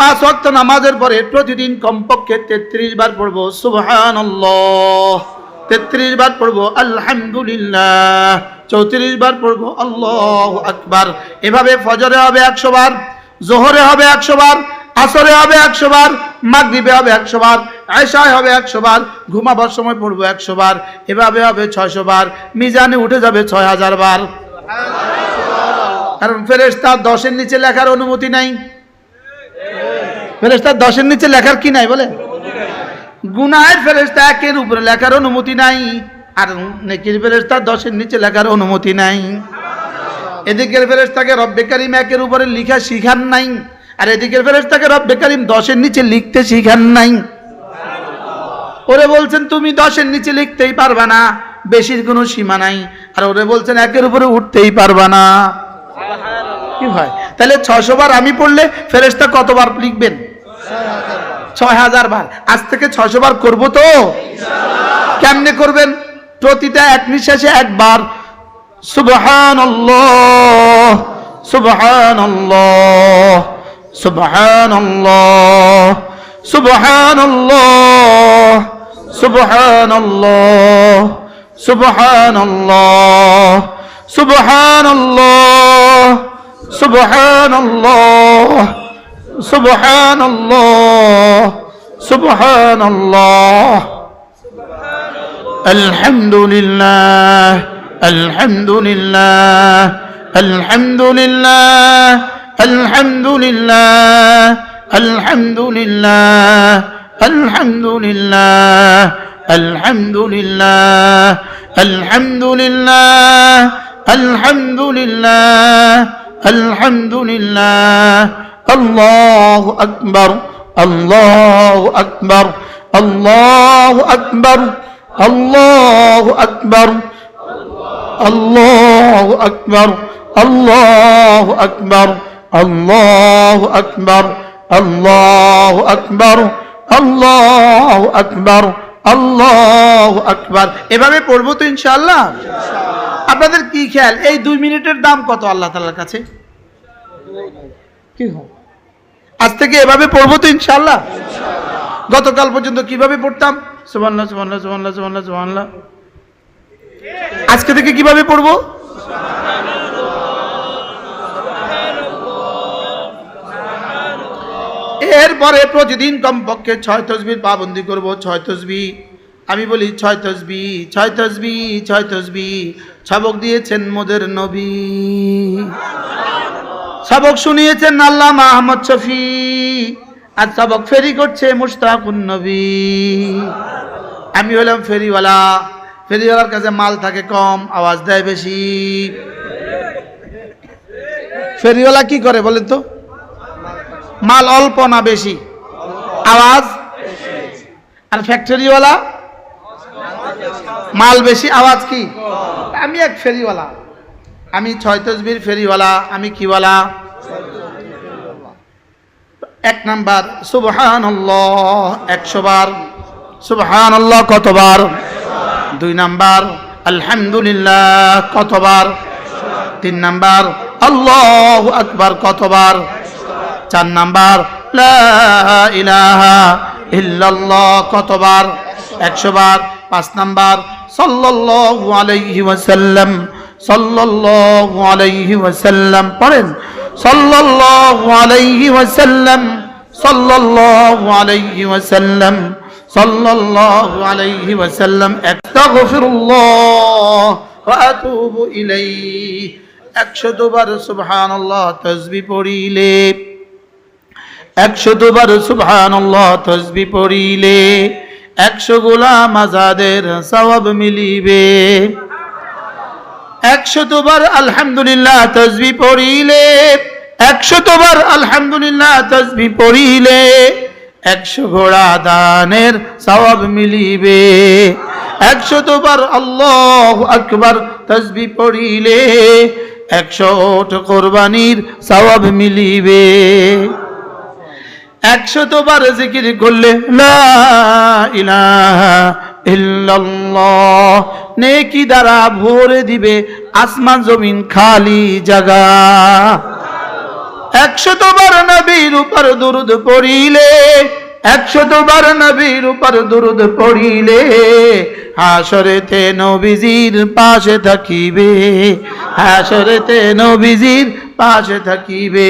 5 ওয়াক্ত নামাজের পরে প্রতিদিন কমপক্ষে 33 বার পড়বো সুবহানাল্লাহ, 33 বার পড়বো আলহামদুলিল্লাহ, 34 বার পড়বো আল্লাহু আকবার। এভাবে ফজরে হবে 100 বার, জোহরে হবে 100 বার, আসরে হবে 100 বার, মাগরিবে হবে 100 বার, এশায় হবে 100 বার, ঘুমাবার সময় পড়বো 100 বার। এভাবে হবে 600 বার, মিজানে উঠে যাবে 6000 বার। কারণ ফেরেশতা 10-এর নিচে লেখার অনুমতি নাই। ফেরেশতা 10-এর নিচে লেখার কি নাই বলে? গুনাহের ফেরেশতা 1-এর উপরে লেখার অনুমতি নাই, আর নেকির ফেরেশতা 10-এর নিচে লেখার অনুমতি নাই। এদিকের ফেরেশতাকে রব্বে কারীম 1-এর উপরে লেখা শিখান নাই, আর এদিকের ফেরেশতাকে রব্বে কারীম 10-এর নিচে লিখতে শিখান নাই। ওরে বলছেন তুমি 10-এর নিচে লিখতেই পারবা না, বেশির কোনো সীমা নাই, আর ওরে বলছেন 1-এর উপরে উঠতেই পারবা না। কি হয় তাহলে? 600 বার আমি পড়লে ফেরেশতা কতবার লিখবেন? 6000 বার। আজ থেকে 600 বার করবো তো ইনশাআল্লাহ। কেমনে করবেন? প্রতিটা এক নিঃশ্বাসে একবার সুবহানাল্লাহ সুবহানাল্লাহ সুবহানাল্লাহ সুবহানাল্লাহ সুবহানাল্লাহ সুবহানাল্লাহ সুবহানাল্লাহ সুবহানাল্লাহ সুবহানাল্লাহ সুবহানাল্লাহ আলহামদুলিল্লাহ আলহামদুলিল্লাহ আলহামদুলিল্লাহ আলহামদুলিল্লাহ আলহামদুলিল্লাহ আলহামদুলিল্লাহ আলহামদুলিল্লাহ আলহামদুলিল্লাহ আলহামদুলিল্লাহ আলহামদুলিল্লাহ আল্লাহু আকবার আল্লাহু আকবার আল্লাহু আকবার আল্লাহু আকবার আল্লাহু আকবার আল্লাহু আকবার আল্লাহু আকবার আল্লাহু আকবার আল্লাহু আকবার আল্লাহু আকবার। এভাবে পড়বো তো ইনশাআল্লাহ। আপনাদের কি খেয়াল, এই 2 মিনিটের দাম কত আল্লাহ তাআলার কাছে? কি হয়? আজ থেকে এভাবে পড়বো তো ইনশাআল্লাহ। গতকাল পর্যন্ত কিভাবে পড়তাম? সুবহানাল্লাহ সুবহানাল্লাহ সুবহানাল্লাহ সুবহানাল্লাহ সুবহানাল্লাহ। আজকে থেকে কিভাবে পড়বো? এরপরে প্রতিদিন কমপক্ষে 6 তাসবিহ পাবন্দি করব। 6 তাসবিহ আমি বলি 6 তাসবিহ 6 তাসবিহ 6 তাসবিহ সবক দিয়েছেন মোদের নবী, সবক শুনিয়েছেন আল্লামা আহমদ শফি, আর সবক ফেরি করছে মুশতাকুন নবী। আমি হলাম ফেরিওয়ালা, ফেরিওয়ালার কাছে মাল থাকে কম, আওয়াজ দেয় বেশি। ফেরিওয়ালা কি করে বলেন তো? মাল অল্প না বেশি, আওয়াজ। আর ফ্যাক্টরিওয়ালা মাল বেশি, আওয়াজ কি? আমি এক ফেরিওয়ালা, আমি 6 তাসবিহর ফেরিওয়ালা। আমি কিওয়ালা? 1 নাম্বার সুবহানাল্লাহ 100 বার। সুবহানাল্লাহ কতবার? 2 নাম্বার আলহামদুলিল্লাহ কতবার? 3 নাম্বার আল্লাহু আকবার কতবার? 4 নাম্বার লা ইলাহা ইল্লাল্লাহ কতবার? 100 বার। 5 নাম্বার সাল্লাল্লাহু আলাইহি ওয়াসাল্লাম সাল্লাল্লাহু আলাইহি ওয়াসাল্লাম পড়েন। সাল্লাল্লাহু আলাইহি ওয়াসাল্লাম সাল্লাল্লাহু আলাইহি ওয়াসাল্লাম সাল্লাল্লাহু আলাইহি ওয়াসাল্লাম। আস্তাগফিরুল্লাহ ওয়া আতুবু ইলাইহি। 100 বার সুবহানাল্লাহ তাসবিহ পড়িলে, 100 বার সুবহানাল্লাহ তাসবিহ পড়িলে 100 গোলাম আজাদের সওয়াব মিলিবে। 100 বার আলহামদুলিল্লাহ তাসবিহ পড়িলে, 100 বার আলহামদুলিল্লাহ তাসবিহ পড়িলে 100 ঘোড়া দানের সওয়াব মিলিবে। 100 বার আল্লাহু আকবার তাসবিহ পড়িলে 100 ওট কুরবানির সওয়াব মিলিবে। 100 বার জিকির করলে লা ইলাহা ইল্লাল্লাহ নেকি দ্বারা ভরে দিবে আসমান জমিন খালি জায়গা। 100বার নবীর উপর দুরূদ পড়িলে, 100বার নবীর উপর দুরূদ পড়িলে, হাসরেতে নবীজির পাশে থাকিবে, হাসরেতে নবীজির পাশে থাকিবে।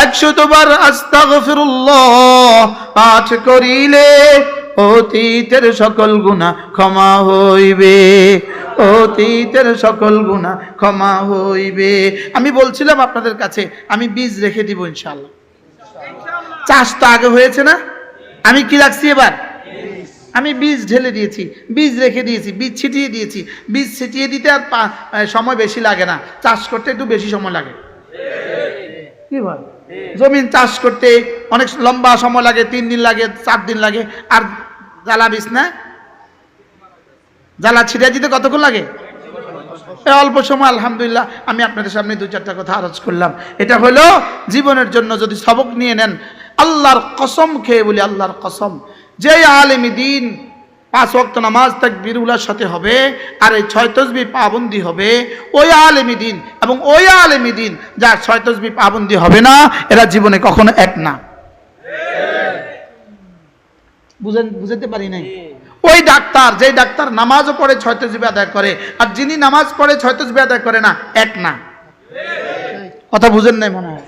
100বার আস্তাগফিরুল্লাহ পাঠ করিলে অতীতের সকল গুনাহ ক্ষমা হইবে, অতীতের সকল গুনাহ ক্ষমা হইবে। আমি বলছিলাম আপনাদের কাছে আমি বীজ রেখে দিব ইনশাআল্লাহ। চাষ তো আগে হয়েছে না, আমি কি রাখছি এবার? আমি বীজ ঢেলে দিয়েছি, বীজ রেখে দিয়েছি, বীজ ছিটিয়ে দিয়েছি। বীজ ছিটিয়ে দিতে আর সময় বেশি লাগে না, চাষ করতে একটু বেশি সময় লাগে। কি বল, জমিন চাষ করতে অনেক লম্বা সময় লাগে, 3 দিন লাগে, 4 দিন লাগে। আর জ্বালা বীজ না, জ্বালা ছিটিয়ে দিতে কতক্ষণ লাগে? অল্প সময়। আলহামদুলিল্লাহ, আমি আপনাদের সামনে 2-4টা কথা আরজ করলাম। এটা হলো জীবনের জন্য যদি সবক নিয়ে নেন, আল্লাহর কসম খেয়ে বলি, আল্লাহর কসম, যে আলেমী দ্বীন 5 ওয়াক্ত নামাজ তাকবীরুল্লাহর সাথে হবে আর এই 6 তাসবিহ পাবন্দি হবে, ওই আলেমী দ্বীন এবং ওই আলেমী দ্বীন যার 6 তাসবিহ পাবন্দি হবে না, এরা জীবনে কখনো এক না। বুঝতে পারি নাই? ওই ডাক্তার, যে ডাক্তার নামাজও পড়ে 6 তাসবিহ আদায় করে, আর যিনি নামাজ পড়ে 6 তাসবিহ আদায় করে না, এক না। কথা বুঝেন নাই মনে হয়।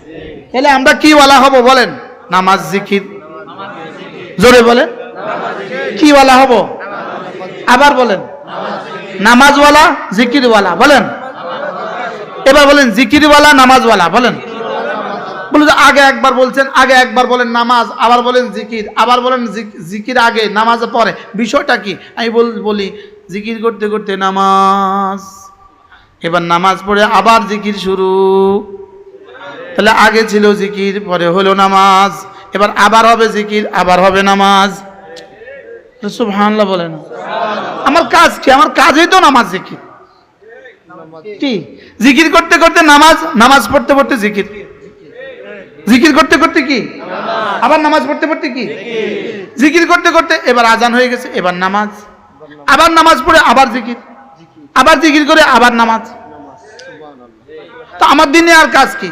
তাহলে আমরা কি ওয়ালা হব বলেন? নামাজ জিকির, জোরে বলেন, কি ওয়ালা হব? আবার বলেন, নামাজওয়ালা জিকিরওয়ালা বলেন। এবার বলেন জিকিরওয়ালা নামাজওয়ালা বলেন। বলে আগে একবার বলছেন, আগে একবার বলেন নামাজ, আবার বলেন জিকির, আবার বলেন জিকির আগে নামাজ পরে। বিষয়টা কি? আমি বলি জিকির করতে করতে নামাজ, এবার নামাজ পড়ে আবার জিকির শুরু। তাহলে আগে ছিল জিকির, পরে হলো নামাজ, এবার আবার হবে জিকির, আবার হবে নামাজ। সুবহানাল্লাহ বলে না? আমার কাজ কি? আমার কাজই তো নামাজ জিকির। কি জিকির করতে করতে নামাজ, নামাজ পড়তে পড়তে জিকির, জিকির করতে করতে কি আবার নামাজ পড়তে পড়তে কি জিকির করতে করতে এবার আজান হয়ে গেছে, এবার নামাজ, আবার নামাজ পড়ে আবার জিকির, আবার জিকির করে আবার নামাজ। তো আমার দিনে আর কাজ কি?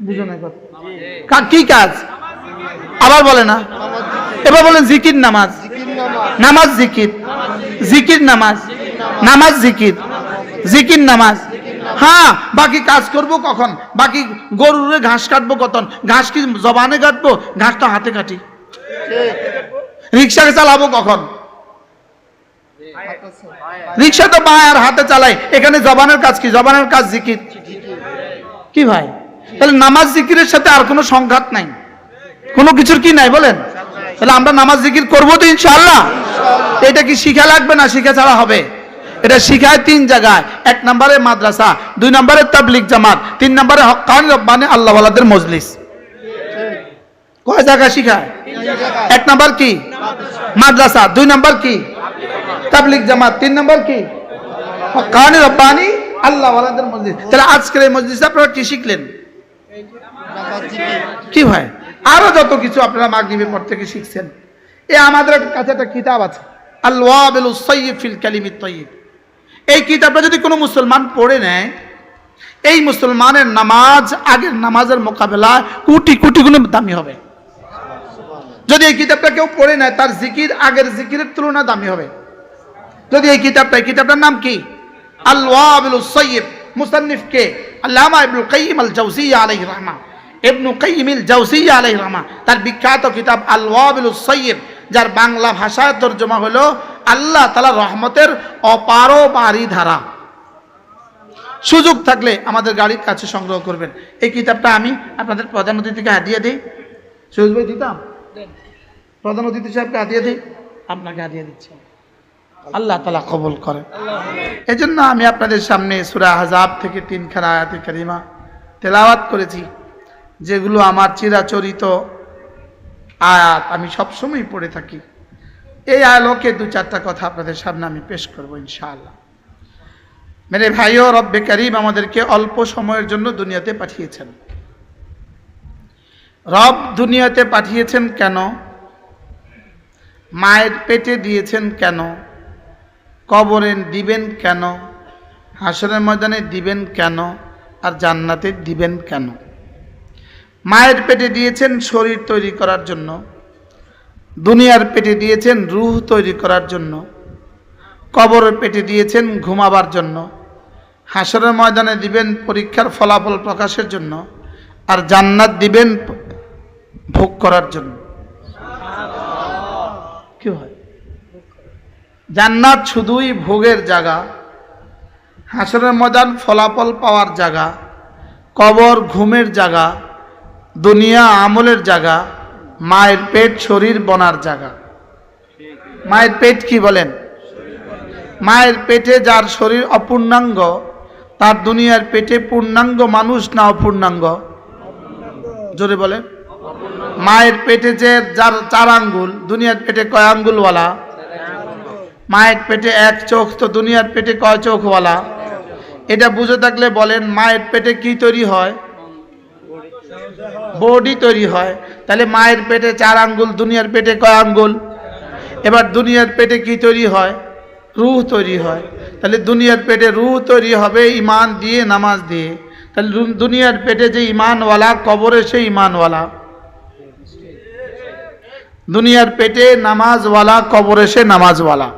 বুঝো না কথা, কি কাজ? আবার বলে না, এবার বলেন জিকির নামাজ, নামাজ জিকির, জিকির নামাজ, নামাজ জিকির, জিকির নামাজ। হ্যাঁ, বাকি কাজ করব কখন? বাকি গরুরে ঘাস কাটবো কখন? ঘাস কি জবানে কাটবো? ঘাস তো হাতে কাটি। রিক্সাকে চালাবো কখন? রিক্সা তো বাঁ আর হাতে চালাই। এখানে জবানের কাজ কি? জবানের কাজ জিকির। কি ভাই, তাহলে নামাজ জিকিরের সাথে আর কোনো সংঘাত নাই, কোনো কিছুর কি নাই বলেন? তাহলে আমরা নামাজ জিকির করবো তো ইনশাআল্লাহ। এটা কি শিখা লাগবে না শিখা ছাড়া হবে? এটা শিখায় 3 জায়গায়। 1 নম্বরে মাদ্রাসা, 2 নম্বরে তাবলিগ জামাত, 3 নম্বরে হক্কানি রব্বানি আল্লাহওয়ালাদের মজলিস। কয় জায়গায় শিখায়? 1 নম্বর কি? মাদ্রাসা, 2 নম্বর কি? তাবলিগ জামাত, 3 নম্বর কি? হক্কানি রব্বানি আল্লাহওয়ালাদের মজলিস। তাহলে আজকের এই মজলিসে আপনারা কি শিখলেন? কি ভাই, আরো যত কিছু আপনারা মাগরিবের পর থেকে শিখছেন। আমাদের কাছে একটা কিতাব আছে, আল ওয়াবিলুস সাইয়্যিব ফিল কালিমিত তাইয়্যিব। এই কিতাবটা যদি কোনো মুসলমান পড়ে নেয়, এই মুসলমানের নামাজ আগের নামাজের মোকাবেলায় কোটি কোটি গুণ দামি হবে। যদি এই কিতাবটা কেউ পড়ে নেয়, তার জিকির আগের জিকিরের তুলনায় দামি হবে। যদি এই কিতাবটার নাম কি? আল ওয়াবিলুস সাইয়্যিব। মুসান্নিফ কে? আল্লামা ইবনুল কাইয়্যিম আল জাওজিয়্যা আলাইহির রাহমাহ। ইবনুল কাইয়্যিম আল জাওজিয়্যা আলাইহির রাহমাহ, তার বিখ্যাত কিতাব আল ওয়াবিলুস সাইয়্যিব, যার বাংলা ভাষায় তর্জমা হলো আল্লাহ তাআলার রহমতের অপারবারী ধারা। সুযোগ থাকলে আমাদের গাড়ির কাছে সংগ্রহ করবেন। এই কিতাবটা আমি আপনাদের প্রধান অতিথিকে হাদিয়া দিই। সবুজ ভাই দিতাম, প্রধান অতিথি সাহেবকে হাদিয়া দিই, আপনাকে হাদিয়া দিচ্ছি। আল্লাহ তাআলা কবুল করেন। এজন্য আমি আপনাদের সামনে সূরা আহজাব থেকে 3খানা আয়াতে কারিমা তেলাওয়াত করেছি, যেগুলো আমার চিরাচরিত আয়াত, আমি সবসময় পড়ে থাকি। এই আলোকে 2-4টা কথা আপনাদের সামনে আমি পেশ করবো ইনশাআল্লাহ। মেরে ভাইও, রব্বে কারীম আমাদেরকে অল্প সময়ের জন্য দুনিয়াতে পাঠিয়েছেন। রব দুনিয়াতে পাঠিয়েছেন কেন? মায়ের পেটে দিয়েছেন কেন? কবরে দিবেন কেন? হাসরের ময়দানে দিবেন কেন? আর জান্নাতে দিবেন কেন? মায়ের পেটে দিয়েছেন শরীর তৈরি করার জন্য, দুনিয়ার পেটে দিয়েছেন রূহ তৈরি করার জন্য, কবরের পেটে দিয়েছেন ঘুমাবার জন্য, হাসরের ময়দানে দিবেন পরীক্ষার ফলাফল প্রকাশের জন্য, আর জান্নাত দিবেন ভোগ করার জন্য। কি হয়? জান্নাত শুধুই ভোগের জায়গা, হাসরের ময়দান ফলাফল পাওয়ার জায়গা, কবর ঘুমের জায়গা, দুনিয়া আমলের জায়গা, মায়ের পেট শরীর বনার জায়গা। মায়ের পেট কি বলেন? মায়ের পেটে যার শরীর অপূর্ণাঙ্গ, তার দুনিয়ার পেটে পূর্ণাঙ্গ মানুষ না অপূর্ণাঙ্গ? জোরে বলে। মায়ের পেটে যে যার 4 আঙ্গুল, দুনিয়ার পেটে কয় আঙ্গুলওয়ালা? মায়ের পেটে 1 চোখ, তো দুনিয়ার পেটে কয় চোখওয়ালা? এটা বুঝে থাকলে বলেন, মায়ের পেটে কি তৈরি হয়? বডি তৈরি হয়। তাহলে মায়ের পেটে 4 আঙ্গুল, দুনিয়ার পেটে কয় আঙ্গুল? এবার দুনিয়ার পেটে কি তৈরি হয়? রূহ তৈরি হয়। তাহলে দুনিয়ার পেটে রূহ তৈরি হবে ঈমান দিয়ে, নামাজ দিয়ে। তাহলে দুনিয়ার পেটে যে ঈমানওয়ালা, কবরে সে ঈমানওয়ালা। দুনিয়ার পেটে নামাজওয়ালা, কবরে সে নামাজওয়ালা।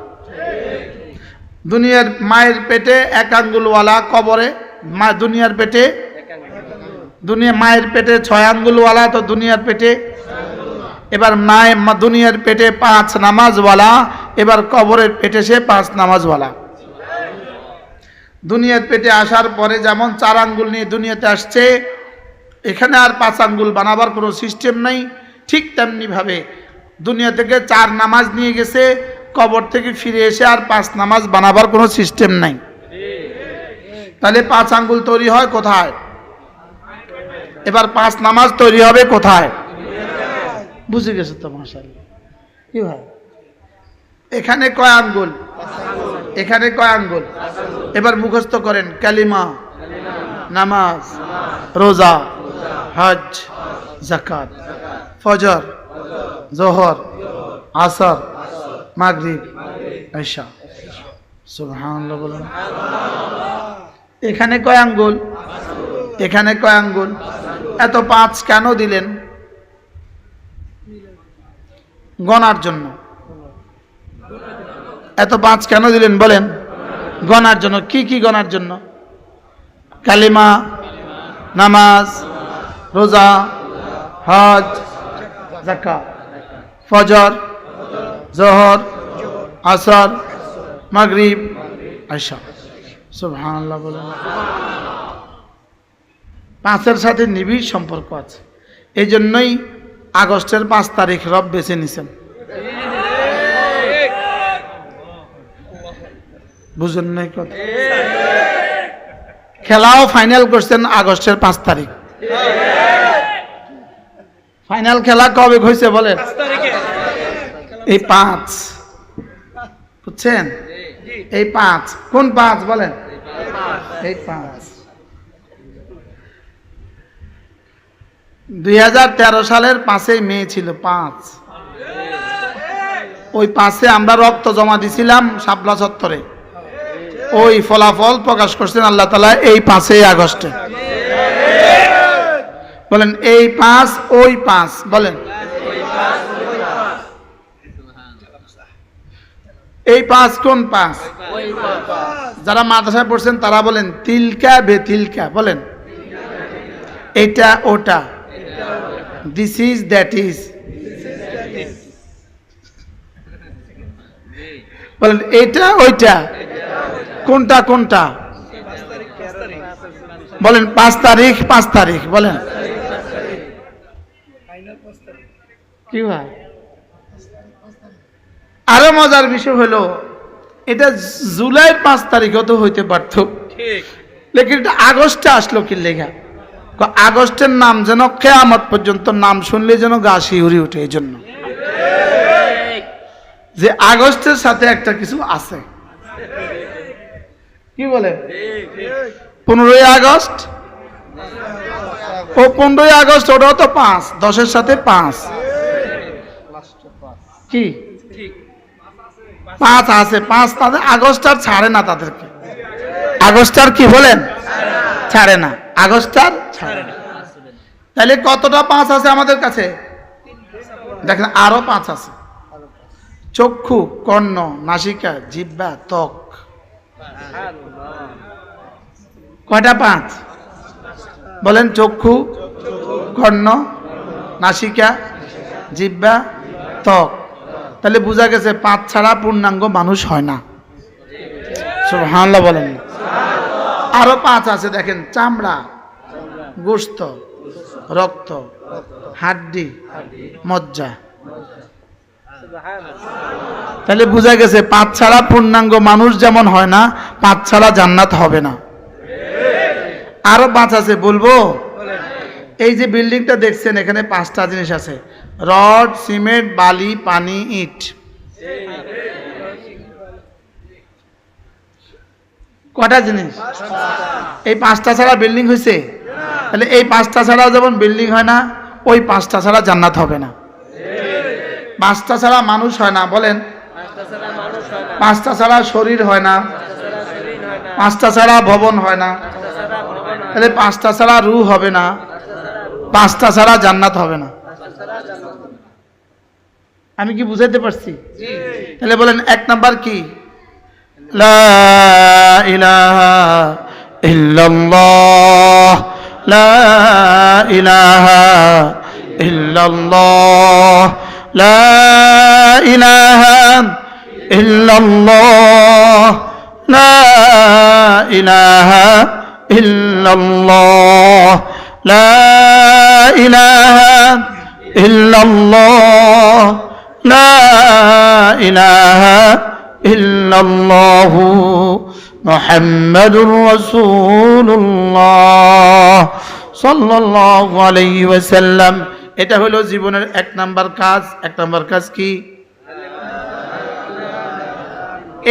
দুনিয়ার মায়ের পেটে 1 আঙ্গুলওয়ালা, কবরে দুনিয়ার পেটে মায়ের পেটে 6 আঙ্গুলওয়ালা, তো দুনিয়ার পেটে। এবার দুনিয়ার পেটে 5 নামাজওয়ালা, এবার কবরের পেটে সে 5 নামাজওয়ালা। দুনিয়ার পেটে আসার পরে যেমন 4 আঙ্গুল নিয়ে দুনিয়াতে আসছে, এখানে আর 5 আঙ্গুল বানাবার কোনো সিস্টেম নাই, ঠিক তেমনি ভাবে দুনিয়া থেকে 4 নামাজ নিয়ে গেছে, কবর থেকে ফিরে এসে আর 5 নামাজ বানাবার কোনো সিস্টেম নাই। তাহলে 5 আঙ্গুল তৈরি হয় কোথায়? এবার 5 নামাজ তৈরি হবে কোথায়? বুঝে গেছে তো মাশাআল্লাহ। কি হয়? এখানে কয় আঙ্গুল? এখানে কয় আঙ্গুল? এবার মুখস্থ করেন, কালিমা, নামাজ, রোজা, হজ, যাকাত, ফজর, জোহর, আসর, মাগরিব, ঈশা। সুবহানাল্লাহ বলেন। এখানে কয় আঙ্গুল? এখানে কয় আঙ্গুল? এত 5 কেন দিলেন? গণার জন্য। এত 5 কেন দিলেন বলেন? গণার জন্য। কি কি গণার জন্য? কালিমা, নামাজ, রোজা, হজ, যাকাত, ফজর, জোহর, আসর, মাগরিব, ঈশা। সুবহানাল্লাহ বলেন। 5-এর সাথে নিবিড় সম্পর্ক আছে। এই জন্যই আগস্টের 5 তারিখ রব বেছে নিছেন। বুঝেন নাই কথা? খেলাও ফাইনাল করছেন আগস্টের 5 তারিখ। ফাইনাল খেলা কবে হয়েছে বলেন? এই 5, বুঝছেন? এই 5 কোন 5 বলেন? এই 5 2013 সালের 5 মে ছিল। 5 ওই 5 আমরা রক্ত জমা দিছিলাম শাপলা চত্বরে। ওই ফলাফল প্রকাশ করছেন আল্লাহ তাআলা এই 5 আগস্টে। বলেন এই 5 ওই 5 বলেন। এই 5 কোন 5? যারা মাদ্রাসায় পড়ছেন তারা বলেন তিলকা বেতিলকা বলেন। এটা ওটা, দিস ইজ দ্যাট ইজ বলেন। এটা ওইটা, কোনটা কোনটা বলেন। 5 তারিখ 5 তারিখ বলেন। কি হয়? আরো মজার বিষয় হলো এটা জুলাইয়ের 5 তারিখও তো হইতে পারত, লেকিন এটা আগস্টে আসলো কি লেখা? আগস্টের নাম যেন কিয়ামত পর্যন্ত নাম শুনলে যেন গা শিউরে ওঠে, এই জন্য যে আগস্টের সাথে একটা কিছু আছে। কি বলে? 15ই আগস্ট ও 15ই আগস্ট ওটাও তো 5, 10-এর সাথে 5 কি 5 আছে। 5 তাদের আগস্ট আর ছাড়ে না, তাদেরকে আগস্ট আর কি বলেন ছাড়ে না, আগস্ট আর ছাড়ে না। তাহলে কতটা 5 আছে আমাদের কাছে? দেখেন আরো 5 আছে। চক্ষু, কর্ণ, নাসিকা, জিহ্বা, ত্বক। কয়টা 5? বলেন। চক্ষু, কর্ণ, নাসিকা, জিহ্বা, ত্বক। তাহলে বোঝা গেছে 5 ছাড়া পূর্ণাঙ্গ মানুষ হয় না। সুবহানাল্লাহ বলেন। আরো 5 আছে দেখেন। চামড়া, গোশত, রক্ত, হাড্ডি, মজ্জা। তাহলে বোঝা গেছে 5 ছাড়া পূর্ণাঙ্গ মানুষ যেমন হয় না, 5 ছাড়া জান্নাত হবে না। আরো 5 আছে, বলবো? এই যে বিল্ডিংটা দেখছেন, এখানে 5টা জিনিস আছে: রড, সিমেন্ট, বালি, পানি, ইট। কটা জিনিস? এই 5টা ছাড়া বিল্ডিং হয়েছে? তাহলে এই 5টা ছাড়া যেমন বিল্ডিং হয় না, ওই 5টা ছাড়া জান্নাত হবে না। 5টা ছাড়া মানুষ হয় না। বলেন। 5টা ছাড়া শরীর হয় না। 5টা ছাড়া ভবন হয় না। তাহলে 5টা ছাড়া রূহ হবে না। 5টা ছাড়া জান্নাত হবে না। আমি কি বুঝাইতে পারছি? তাহলে বলেন 1 নাম্বার কি? লা ইলাহা ইল্লাল্লাহ, লা ইলাহা ইল্লাল্লাহ, লা ইলাহা ইল্লাল্লাহ, লা ইলাহা ইল্লাল্লাহ, লা ইলাহা ইল্লাল্লাহ, লা ইলাহা ইল্লাল্লাহু মুহাম্মাদুর রাসূলুল্লাহ সাল্লাল্লাহু আলাইহি ওয়াসাল্লাম। এটা হলো জীবনের 1 নাম্বার কাজ। 1 নাম্বার কাজ কি?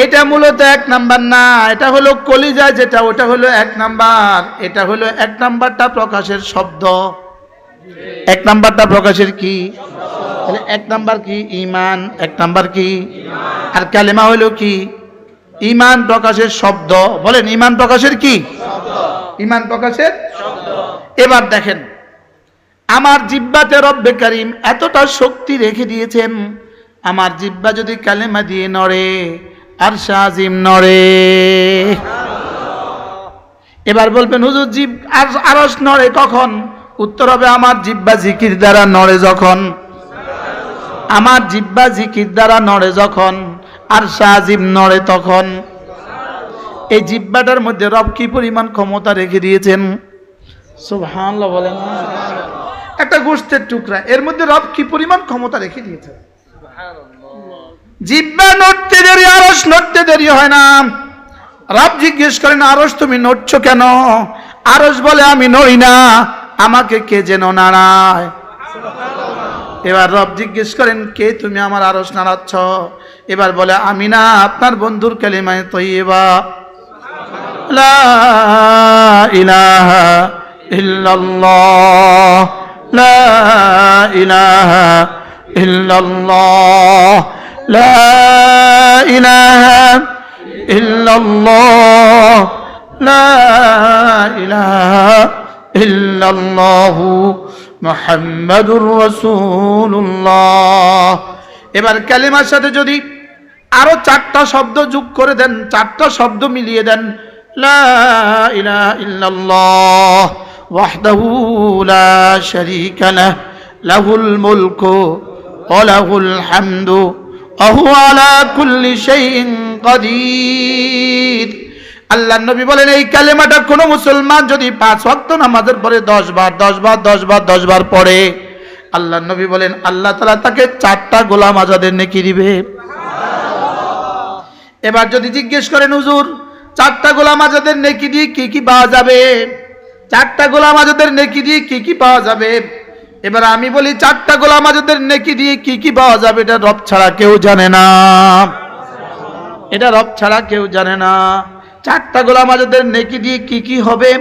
এটা মূলত 1 নাম্বার না, এটা হলো কলিজা যেটা, ওটা হলো 1 নাম্বার। এটা হলো 1 নাম্বারটা প্রকাশের শব্দ। 1 নাম্বারটা প্রকাশের কি? তাহলে 1 নাম্বার কি? ঈমান। 1 নাম্বার কি? আর কালেমা হলো কি? ঈমান প্রকাশের শব্দ। বলেন। ঈমান প্রকাশের কি? ঈমান প্রকাশের শব্দ। এবার দেখেন, আমার জিহ্বাতে রব্বে কারীম এতটা শক্তি রেখে দিয়েছেন, আমার জিহ্বা যদি কালেমা দিয়ে নড়ে, আরশ আজিম নড়ে। এবার বলবেন, হুজুর আরশ নড়ে কখন? উত্তর হবে, আমার জিহ্বা জিকির দ্বারা নড়ে যখন। আমার জিহ্বা জিকির দ্বারা নড়ে যখন, আরশ আজিম নড়ে তখন। এই জিহ্বাটার মধ্যে রব কি পরিমাণ ক্ষমতা রেখে দিয়েছেন! সুবহানাল্লাহ বলেন। একটা গোশতের টুকরা, এর মধ্যে রব কি পরিমাণ ক্ষমতা রেখে দিয়েছেন! জিহ্বা নড়তে দেরি, আরশ নড়তে দেরি হয় না। রব জিজ্ঞেস করেন, আরশ তুমি নড়ছো কেন? আরশ বলে, আমি নড়ি না, আমাকে কে যেন নাড়ায়। এবার রব জিজ্ঞেস করেন, কে তুমি আমার আরশ নাড়াচ্ছ? এবার বলে, আমি না, আপনার বন্ধুর কালিমায়ে তয়্যিবা, লা ইলাহা ইল্লাল্লাহ, লা ইলাহা ইল্লাল্লাহ, লা ইলাহা ইল্লাল্লাহ, লা ইলাহা ইল্লাল্লাহ মুহাম্মাদুর রাসূলুল্লাহ। এবার কালিমার সাথে যদি আরো 4টা শব্দ যোগ করে দেন, 4টা শব্দ মিলিয়ে দেন, লা ইলাহা ইল্লাল্লাহ ওয়াহদাহু লা শারীকা লাহু লাহুল মুলকু ওয়া লাহুল হামদু ওয়া হুয়া আলা কুল্লি শাইইন কাদির। আল্লাহর নবী বলেন, এই কালেমাটা কোন মুসলমান যদি 5 ওয়াক্ত নামাজের পরে 10 বার 10 বার 10 বার 10 বার পড়ে, আল্লাহর নবী বলেন আল্লাহ তাআলা তাকে 4টা গোলাম আজাদের নেকি দিবে। এবার যদি জিজ্ঞেস করেন, হুজুর 4টা গোলাম আজাদের নেকি দিয়ে কি কি পাওয়া যাবে? 4টা গোলাম আজাদের নেকি দিয়ে কি কি পাওয়া যাবে? এবার আমি বলি, 4টা গোলাম আজাদের নেকি দিয়ে কি কি পাওয়া যাবে এটা রব ছাড়া কেউ জানে না। এটা রব ছাড়া কেউ জানে না। 4টা গোলাম আজাদের নেকি দিয়ে কি কি হবে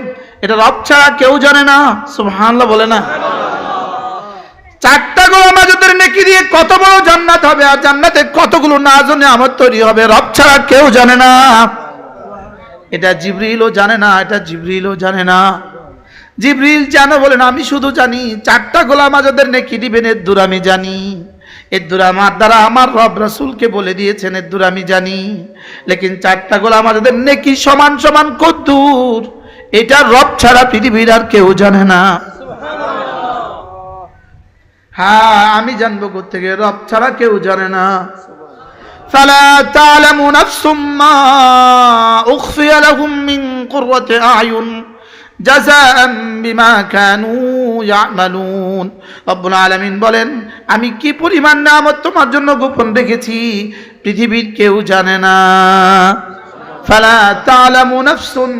এটা রব ছাড়া কেউ জানে না। সুবহানাল্লাহ বলে না। 4টা গোলাম আজাদের নেকি দিয়ে কত বড় জান্নাত হবে, আর জান্নাতে কতগুলো নাজ ও নিয়ামত তৈরি হবে, রব ছাড়া কেউ জানে না। এটা জিবরিলও জানে না, এটা জিবরিলও জানে না। জিবরিল জানো বলেন আমি শুধু জানি 4টা গোলাম আজাদের নেকি দিবেন, এর দূর আমি জানি, এর দূর আমার দ্বারা আমার রব রাসূলকে বলে দিয়েছেন, এর দূর আমি জানি। লেকিন 4টা গোলাম আজাদের নেকি সমান সমান কদ্দূর এটা রব ছাড়া পৃথিবীর আর কেউ জানে না। হ্যাঁ আমি জানবো কোত্থেকে, রব ছাড়া কেউ জানে না। ফালা তা'লামু নাফসুম মা উখফিয়া লাহুম মিন কুররাতি আ'য়ুন জাযাআন বিমা কানু ইয়া'মালুন। রব্বুল আলামিন বলেন আমি কি পরিমাণ নিয়ামত তোমার জন্য গোপন রেখেছি পৃথিবীর কেউ জানে না। ফালা তা'লামু নাফসুন,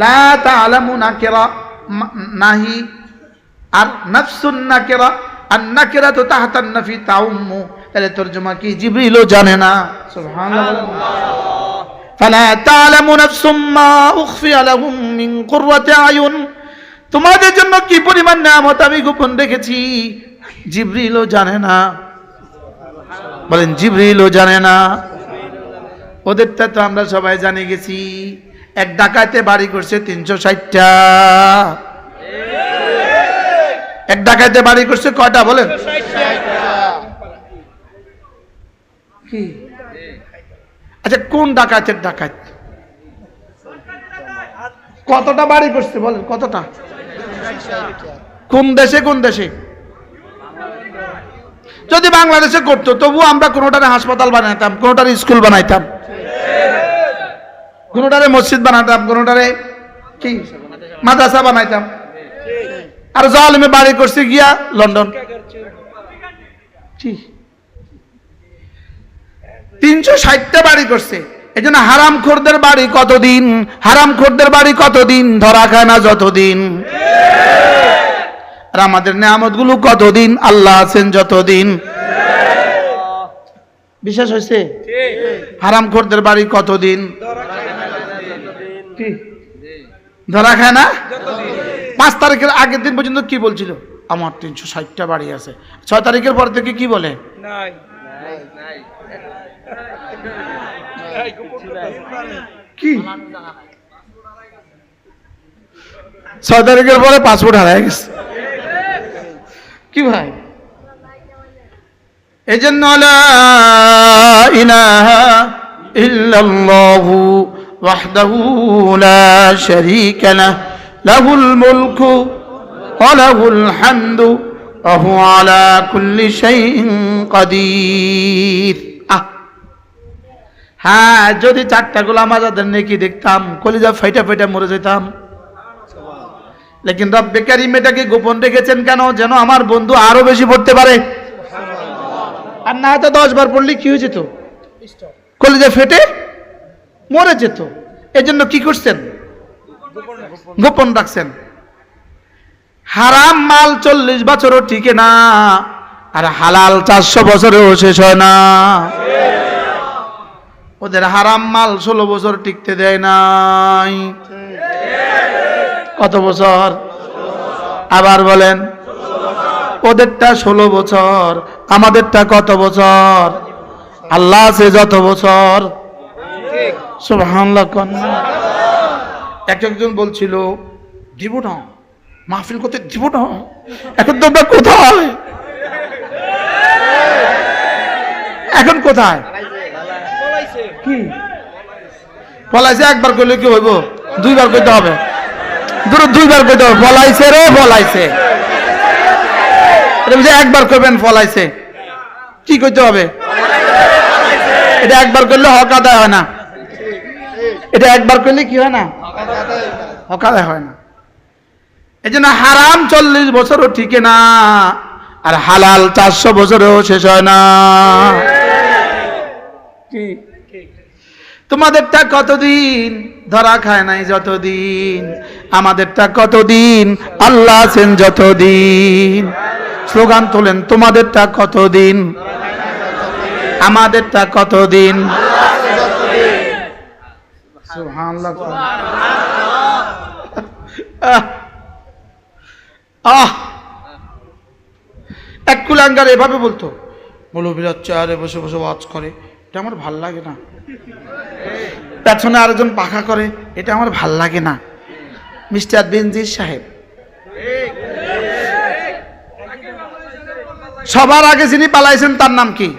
লা তা'লামু নাকিরা নাহি, আর নাফসুন নাকিরা, আর নাকিরা তো তাহতান নাফি তাউম্মু, তাহলে তরজমা কি জিবরিলও জানে না। সুবহানাল্লাহ। ফালা তা'লামু নাফসুম মা উখফিয়া লাহুম মিন কুররাতি আয়ুন, তোমাদের জন্য কি পরিমাণ নিয়ামত আমি গোপন রেখেছি জিবরিলও জানে না। বলেন জিবরিলও জানে না। ওদেরটা তো আমরা সবাই জানে গেছি। এক ডাকাতে বাড়ি করছে 360টা। এক ডাকাতে বাড়ি করছে কয়টা বলেন? কি আচ্ছা কোন ডাকাতের ডাকাত? কতটা বাড়ি করছে বলেন? কতটা? কোন দেশে? কোন দেশে? যদি বাংলাদেশে করতো তবু আমরা কোনোটারে হাসপাতাল বানাইতাম, কোনোটারে স্কুল বানাইতাম, কোনোটারে মসজিদ বানাইতাম, কোনোটারে কি মাদ্রাসা বানাইতাম। আর জালেমে বাড়ি করছে গিয়া লন্ডন। 360টা বাড়ি করছে। এই জন্য হারামখোরদের বাড়ি কতদিন, হারামখোরদের বাড়ি কতদিন ধরা খায় না যতদিন। আর আমাদের নিয়ামত গুলো কতদিন, আল্লাহ আছেন যতদিন। বিশ্বাস হয়েছে? হারামখোরদের বাড়ি কতদিন ধরা খায় না। 5 তারিখের আগের দিন পর্যন্ত কি বলছিল? আমার 360টা বাড়ি আছে। 6 তারিখের পর থেকে কি বলে? কি 6 তারিখের পরে পাসপোর্ট হারিয়ে গেছে। কি ভাই? এই জন্য লা ইলাহা ইল্লাল্লাহু ওয়াহদাহু লা শারীকা লাহু লাহুল মুলকু ওয়া লাহুল হামদু ওয়া হুয়া আলা কুল্লি শাইইন কাদির। হ্যাঁ যদি 4টা গোলাম আজাদের নেকি দেখতাম কলিজা ফাইটা ফাইটা মরে যেতাম। লেকিন রব্বে কারীম এটাকে গোপন রেখেছেন কেন? যেন আমার বন্ধু আরো বেশি পড়তে পারে। আর না তো 10 বার পড়লে কি হয়ে যেত? কলিজা ফেটে মরে যেত। এজন্য কি করছেন? গোপন রাখছেন। হারাম মাল 40 বছরও টিকে না, আর হালাল 400 বছরেও শেষ হয় না। ওদের হারাম মাল 16 বছর টিকতে দেয় নাই। কত বছর? আবার বলেন। ওদেরটা 16 বছর, আমাদেরটা কত বছর? আল্লাহ আছে যত বছর। সুবহানাল্লাহ। একজন বলছিল দিব না, মাহফিল করতে দিব না। এখন তোমরা কোথায়? এখন কোথায়? কি পলাইছে? একবার করলে কি হইব? 2 বার করতে হবে। 2 বার করতে হবে। পলাইছে রে পলাইছে। একবার করবেন পলাইছে, কি করতে হবে? এটা একবার করলে হক আদায় হয় না। এটা একবার করলে কি হয় না? হক আদায় হয় না। এই জন্য হারাম 40 বছরও টিকে না, আর হালাল 400 বছরেও শেষ হয় না। কি তোমাদেরটা কতদিন ধরা খায় নাই যতদিন, আমাদেরটা কতদিন আল্লাহ আছেন যতদিন। স্লোগান তোলেন, তোমাদেরটা কতদিন, আমাদেরটা কতদিন। সুবহানাল্লাহ। এক কুলাঙ্গার এভাবে বলতো, মৌলভীরা চেয়ারে বসে বসে ওয়াজ করে, এটা আমার ভাল লাগে না। পেছনে আরেকজন পাখা করে, এটা আমার ভাল লাগে না। মিস্টার বেনজির সাহেব, সবার আগে যিনি পালাইছেন তার নাম কি?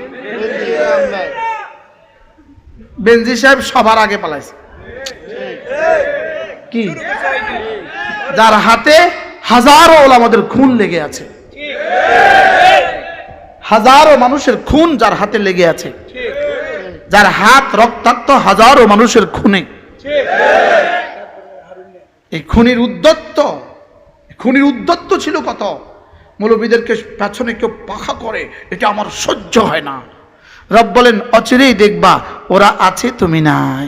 বেনজি সাহেব সবার আগে পালাইছে। কি? যার হাতে হাজারো ওলামাদের খুন লেগে আছে, হাজারো মানুষের খুন যার হাতে লেগে আছে, যার হাত রক্তাক্ত হাজারো মানুষের খুনে। এই খুনির উদ্যত্ত ছিল কত। মৌলবীদেরকে পেছনে কেউ পাখা করে, এটা আমার সহ্য হয় না। রব বলেন অচিরেই দেখবা ওরা আছে তুমি নাই।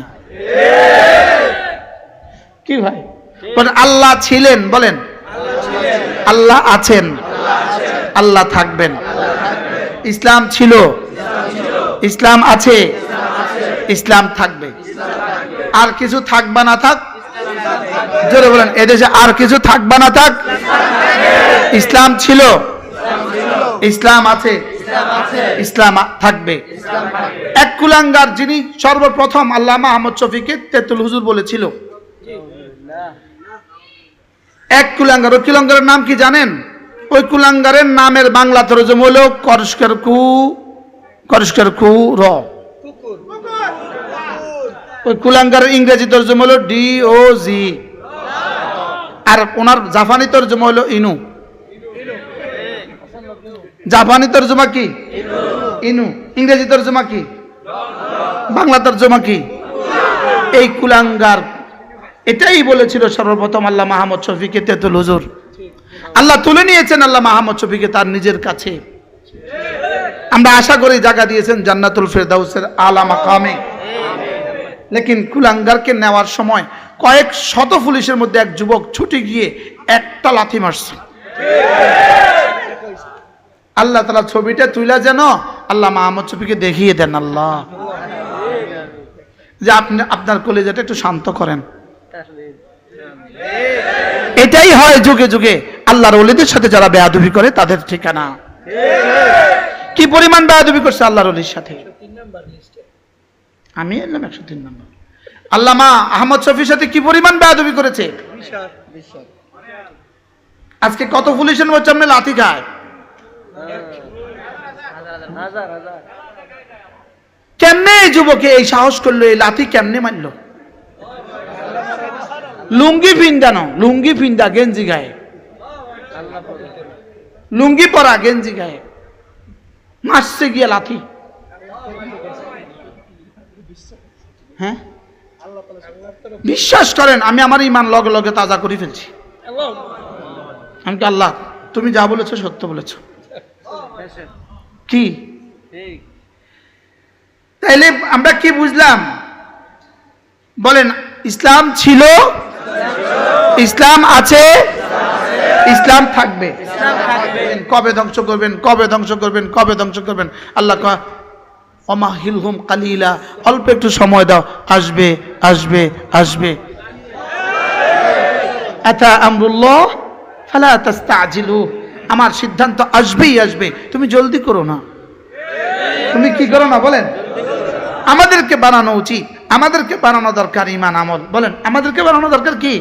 কি ভাই বলেন? আল্লাহ ছিলেন, বলেন আল্লাহ আছেন, আল্লাহ থাকবেন। ইসলাম ছিল, ইসলাম আছে, ইসলাম থাকবে। আর কিছু থাকবা না থাক, জোরে বলেন এদেশে আর কিছু থাকবা না থাক, ইসলাম ছিল, ইসলাম আছে, ইসলাম থাকবে। এক কুলাঙ্গার যিনি সর্বপ্রথম আল্লামা আহমদ শফীকে তেতুল হুজুর বলেছিল, এক কুলাঙ্গার। ওই কুলাঙ্গারের নাম কি জানেন? ওই কুলাঙ্গারের নামের বাংলা তরজমা হলো করিস্কার কু র। ওই কুলাঙ্গারের ইংরেজি তরজমা হলো DOG, আর ওনার জাপানি তরজমা হলো ইনু। জাপানি তরজমা কি? ইনু। ইংরেজি তরজমা কি? বাংলা তরজমা কি? এই কুলাঙ্গার এটাই বলেছিল সর্বপ্রথম আল্লাহ আহমদ শফীকে তেতুল হুজুর। আল্লাহ তুলে নিয়েছেন আল্লাহ আহমদ শফীকে তার নিজের কাছে। আমরা আশা করি জায়গা দিয়েছেন জান্নাতুল ফেরদাউসের আলা মাকামে। লেকিন কুলাঙ্গারকে নেওয়ার সময় কয়েক শত পুলিশের মধ্যে এক যুবক ছুটে গিয়ে একটা লাথি মারছে। আল্লাহ তাআলা ছবিটা তুইলা যেন আল্লাহ আহমদ শফীকে দেখিয়ে দেন, আল্লাহ যে আপনি আপনার কলিজাটা একটু শান্ত করেন। এটাই হয় যুগে যুগে আল্লাহর ওলিদের সাথে যারা বেয়াদবি করে তাদের ঠিকানা। কি পরিমাণ বেয়াদবি করছে আল্লাহর ওলির সাথে। আমি এলাম 103 নম্বর। আল্লামা আহমদ শফীর সাথে কি পরিমাণ বেয়াদবি করেছে। আজকে কত পুলিশের সামনে লাথি খায়। কেমনে যুবকে এই সাহস করলো, এই লাথি কেমনে মারলো? লুঙ্গি পিন্দানো, লুঙ্গি পিন্দা গেঞ্জি গায়ে, লুঙ্গি পরা গেঞ্জি গায়ে মারছে গিয়ে লাথি। হ্যাঁ বিশ্বাস করেন আমি আমার ইমান লগে লগে তাজা করে ফেলছি। আমি কি আল্লাহ তুমি যা বলেছো সত্য বলেছো। কি তাইলে আমরা কি বুঝলাম? বলেন ইসলাম ছিল, ইসলাম আছে, ইসলাম থাকবে। কবে ধ্বংস করবেন, কবে ধ্বংস করবেন, কবে ধ্বংস করবেন? আল্লাহ ওমাহিলহুম কালিলা, অল্প একটু সময় দাও, আসবে আসবে আসবে। আতা আমরুল্লাহ ফালা তাস্তাজিলু, আমার সিদ্ধান্ত আসবেই আসবে, তুমি জলদি করো না। তুমি কি করো না? বলেন আমাদেরকে বানানো উচিত, আমাদেরকে বানানো দরকার ইমান আমল। বলেন আমাদেরকে বানানো দরকার কি?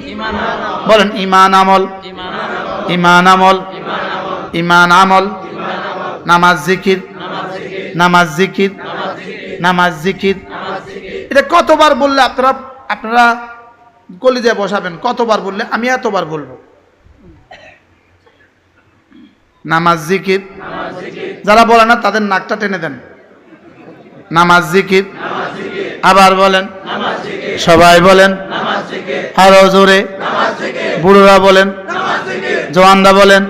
বলেন ইমান আমল, ইমান আমল, ইমান আমল। নামাজ জিকির, নামাজ জিকির, নামাজ জিকির। এটা কতবার বললে আপনারা কলিজায় বসাবেন? কতবার বললে? আমি এতবার বলবো। নামাজ জিকির। যারা বলে না তাদের নাকটা টেনে দেন। নামাজ জিকির। আবার বলেন, সবাই বলেন আরো জোরে, বুড়োরা বলেন, জওয়ানরা বলেন।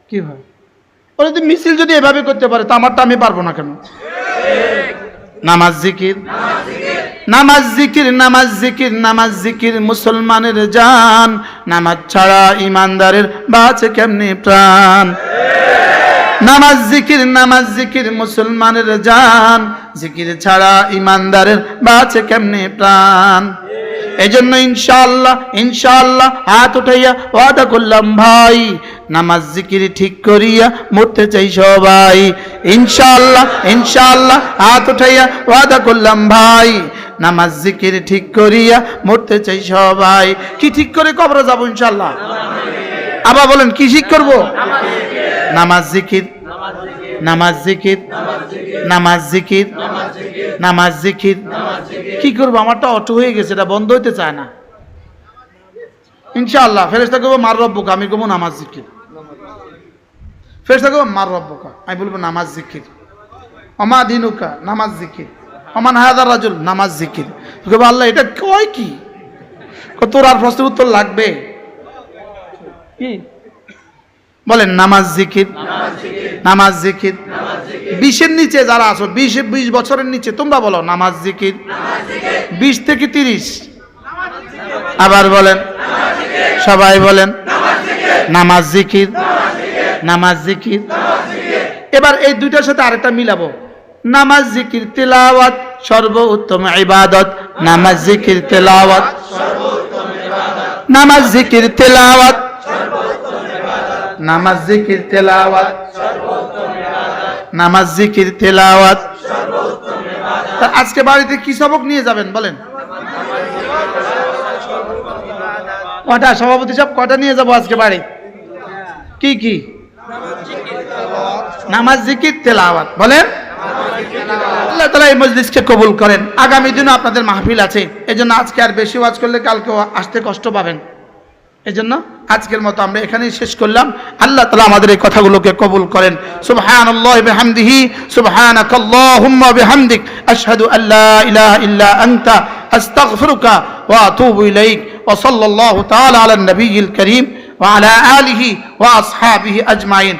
কি ভাই ওরা যদি মিছিল যদি এভাবে করতে পারে তা আমারটা আমি পারবো না কেন? নামাজ জিকির, নামাজ জিকির, নামাজ জিকির, নামাজ জিকির মুসলমানের জান। নামাজ ছাড়া ইমানদারের বাঁচে কেমনে প্রাণ। নামাজ জিকির, নামাজ জিকির মুসলমানের জান। জিকির ছাড়া ইমানদারের বাঁচে কেমনে প্রাণ। এই জন্য ইনশাআল্লাহ ইনশাআল্লাহ হাত উঠাইয়া ওয়াদা করলাম ভাই, নামাজ জিকির ঠিক করিয়া মরতে চাই সবাই। ইনশাআল্লাহ ইনশাআল্লাহ হাত উঠাইয়া ওয়াদা করলাম ভাই, নামাজ জিকির ঠিক করিয়া মরতে চাই সবাই। কি ঠিক করে কবরে যাব ইনশাআল্লাহ? আবার বলেন কি ঠিক করব? নামাজ জিকির, নামাজ জিকির, নামাজ জিকির, নামাজ জিকির। কি করবো, আমারটা অটো হয়ে গেছে, এটা বন্ধ হইতে চায় না। ইনশাআল্লাহ ফেরেশতা কইবো মার রব্বুকা, আমি কইবো নামাজ জিকির। ফেরেশতা কইবো মার রব্বুকা, আমি বলবো নামাজ জিকির। ওমা দিনুকা, নামাজ জিকির। ওমান হাযার রাজুল, নামাজ জিকির। কইবো আল্লাহ এটা কয় কি? তোর আর প্রশ্নের উত্তর লাগবে কি? বলেন নামাজ জিকির, নামাজ জিকির। 20-এর নিচে যারা আছো, 20 বছরের নিচে, তোমরা বলো নামাজ জিকির। 20 থেকে 30, আবার বলেন, সবাই বলেন নামাজ জিকির, নামাজ জিকির। এবার এই দুইটার সাথে আরেকটা মিলাবো, নামাজ জিকির তিলাওয়াত সর্বোত্তম ইবাদত। নামাজ জিকির তিলাওয়াত, নামাজ জিকির তিলাওয়াত, নামাজ জিকির তেলাওয়াত, নামাজ জিকির তেলাওয়াত। আজকে বাড়িতে কি সবক নিয়ে যাবেন বলেন? কটা সভাপতি সব কটা নিয়ে যাব আজকে বাড়ি? কি কি? নামাজ জিকির তেলাওয়াত। বলেন আল্লাহ তাআলা এই মজলিসকে কবুল করেন। আগামী দিনে আপনাদের মাহফিল আছে, এজন্য আজকে আর বেশি ওয়াজ করলে কালকে আসতে কষ্ট পাবেন। এজন্য আজকের মতো আমরা এখানেই শেষ করলাম। আল্লাহ তাআলা আমাদের এই কথাগুলোকে কবুল করেন। সুবহানাল্লাহি ওয়া বিহামদিহি, সুবহানাকাল্লাহুম্মা ওয়া বিহামদিক, আশহাদু আল্লা ইলাহা ইল্লা আনতা, আস্তাগফিরুকা ওয়া আতুবু ইলাইক। ওয়া সাল্লাল্লাহু তাআলা আলা নবিয়্যিল কারীম ওয়া আলা আলিহি ওয়া আসহাবিহি আজমাইন।